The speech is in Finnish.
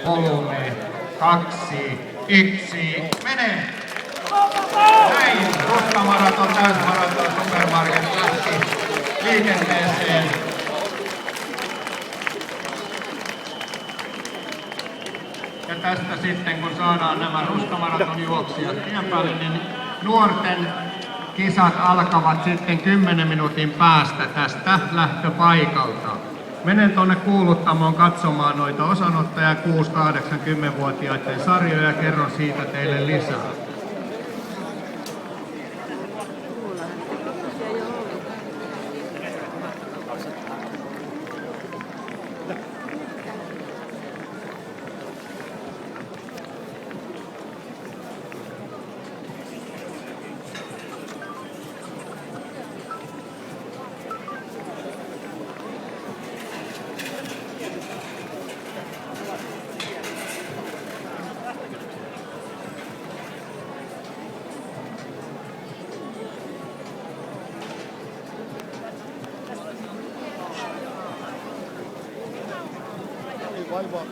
3, 2, 1, mene! Näin ruskamaraton, täysmaraton, supermarket lähti liikenteeseen. Ja tästä sitten kun saadaan nämä ruskamaraton juoksijat tien päälle, niin nuorten kisat alkavat sitten 10 minuutin päästä tästä lähtöpaikalta. Menen tuonne kuuluttamoon katsomaan noita osanottaja 6-8-10-vuotiaiden sarjoja ja kerron siitä teille lisää. Vaivaa.